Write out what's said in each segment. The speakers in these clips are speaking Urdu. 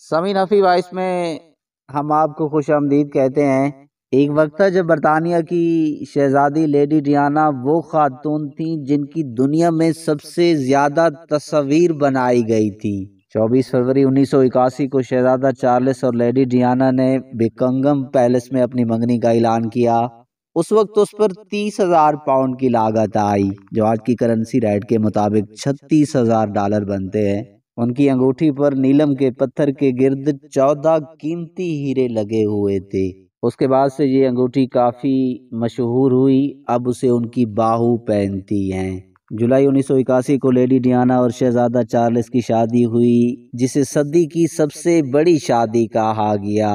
سمین حفیظ وائس میں ہم آپ کو خوش آمدید کہتے ہیں۔ ایک وقت تھا جب برطانیہ کی شہزادی لیڈی ڈیانا وہ خاتون تھیں جن کی دنیا میں سب سے زیادہ تصاویر بنائی گئی تھی۔ 24 فروری 1981 کو شہزادہ چارلس اور لیڈی ڈیانا نے بکنگم پیلس میں اپنی منگنی کا اعلان کیا۔ اس وقت اس پر 30,000 پاؤنڈ کی لاگت آئی، جو آج کی کرنسی ریٹ کے مطابق $36,000 بنتے ہیں۔ ان کی انگوٹھی پر نیلم کے پتھر کے گرد 14 قیمتی ہیرے لگے ہوئے تھے۔ اس کے بعد سے یہ انگوٹھی کافی مشہور ہوئی، اب اسے ان کی باہو پہنتی ہیں۔ جولائی 1981 کو لیڈی ڈیانا اور شہزادہ چارلس کی شادی ہوئی، جسے صدی کی سب سے بڑی شادی کہا گیا۔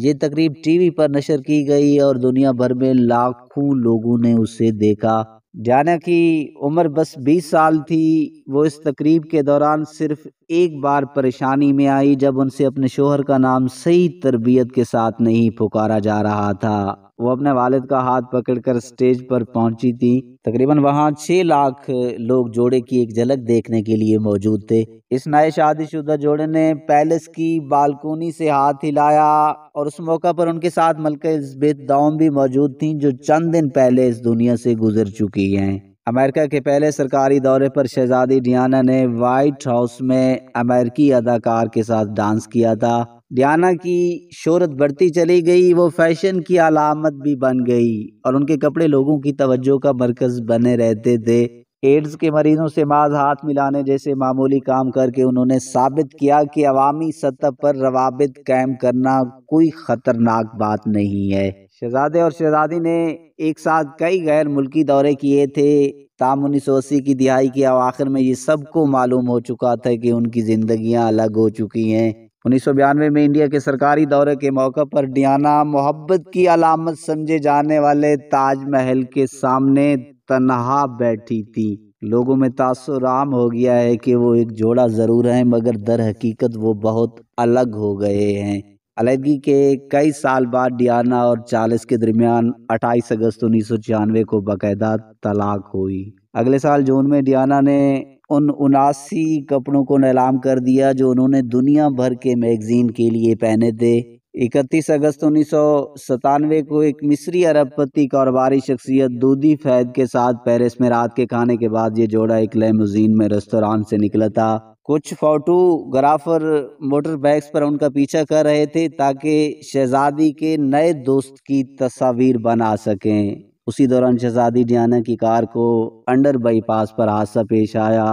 یہ تقریب ٹی وی پر نشر کی گئی اور دنیا بھر میں لاکھوں لوگوں نے اسے دیکھا۔ ڈیانا کی عمر بس 20 سال تھی۔ وہ اس تقریب کے دوران صرف ایک بار پریشانی میں آئی جب ان سے اپنے شوہر کا نام صحیح تربیت کے ساتھ نہیں پکارا جا رہا تھا۔ وہ اپنے والد کا ہاتھ پکڑ کر سٹیج پر پہنچی تھی۔ تقریباً وہاں 6 لاکھ لوگ جوڑے کی ایک جھلک دیکھنے کے لیے موجود تھے۔ اس نئے شادی شدہ جوڑے نے پیلس کی بالکونی سے ہاتھ ہلایا اور اس موقع پر ان کے ساتھ ملکہ الزبیتھ دوم بھی موجود تھیں، جو چند دن پہلے اس دنیا سے گزر چکی ہیں۔ امریکہ کے پہلے سرکاری دورے پر شہزادی ڈیانا نے وائٹ ہاؤس میں امریکی اداکار کے ساتھ ڈانس کیا تھا۔ ڈیانا کی شہرت بڑھتی چلی گئی، وہ فیشن کی علامت بھی بن گئی اور ان کے کپڑے لوگوں کی توجہ کا مرکز بنے رہتے تھے۔ ایڈز کے مریضوں سے محض ہاتھ ملانے جیسے معمولی کام کر کے انہوں نے ثابت کیا کہ عوامی سطح پر روابط قائم کرنا کوئی خطرناک بات نہیں ہے۔ شہزادے اور شہزادی نے ایک ساتھ کئی غیر ملکی دورے کیے تھے، تاہم 1980 کی دہائی کے اواخر میں یہ سب کو معلوم ہو چکا تھا کہ ان کی زندگیاں الگ ہو چکی ہیں۔ 1992 میں انڈیا کے سرکاری دورے کے موقع پر ڈیانا محبت کی علامت سمجھے جانے والے تاج محل کے سامنے تنہا بیٹھی تھی۔ لوگوں میں تاثر عام ہو گیا ہے کہ وہ ایک جوڑا ضرور ہیں، مگر در حقیقت وہ بہت الگ ہو گئے ہیں۔ علیحدگی کے کئی سال بعد ڈیانا اور چارلس کے درمیان 28 اگست 1996 کو باقاعدہ طلاق ہوئی۔ اگلے سال جون میں ڈیانا نے ان 79 کپڑوں کو نیلام کر دیا جو انہوں نے دنیا بھر کے میگزین کے لیے پہنے تھے۔ 31 اگست 1997 کو ایک مصری ارب پتی کاروباری شخصیت دودی فید کے ساتھ پیرس میں رات کے کھانے کے بعد یہ جوڑا ایک لیموزین میں ریستوران سے نکلا تھا۔ کچھ فوٹوگرافر موٹر بائیکس پر ان کا پیچھا کر رہے تھے تاکہ شہزادی کے نئے دوست کی تصاویر بنا سکیں۔ اسی دوران شہزادی ڈیانا کی کار کو انڈر بائی پاس پر حادثہ پیش آیا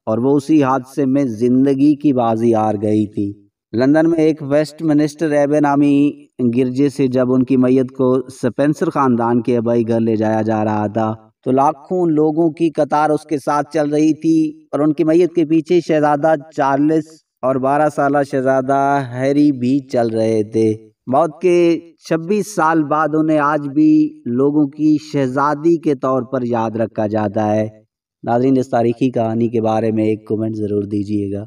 اور وہ اسی حادثے میں زندگی کی بازی ہار گئی تھی۔ لندن میں ایک ویسٹ منسٹر ایبے نامی گرجے سے جب ان کی میت کو سپینسر خاندان کے آبائی گھر لے جایا جا رہا تھا تو لاکھوں لوگوں کی قطار اس کے ساتھ چل رہی تھی اور ان کی میت کے پیچھے شہزادہ چارلس اور 12 سالہ شہزادہ ہیری بھی چل رہے تھے۔ موت کے 26 سال بعد انہیں آج بھی لوگوں کی شہزادی کے طور پر یاد رکھا جاتا ہے۔ ناظرین، اس تاریخی کہانی کے بارے میں ایک کمنٹ ضرور دیجیے گا۔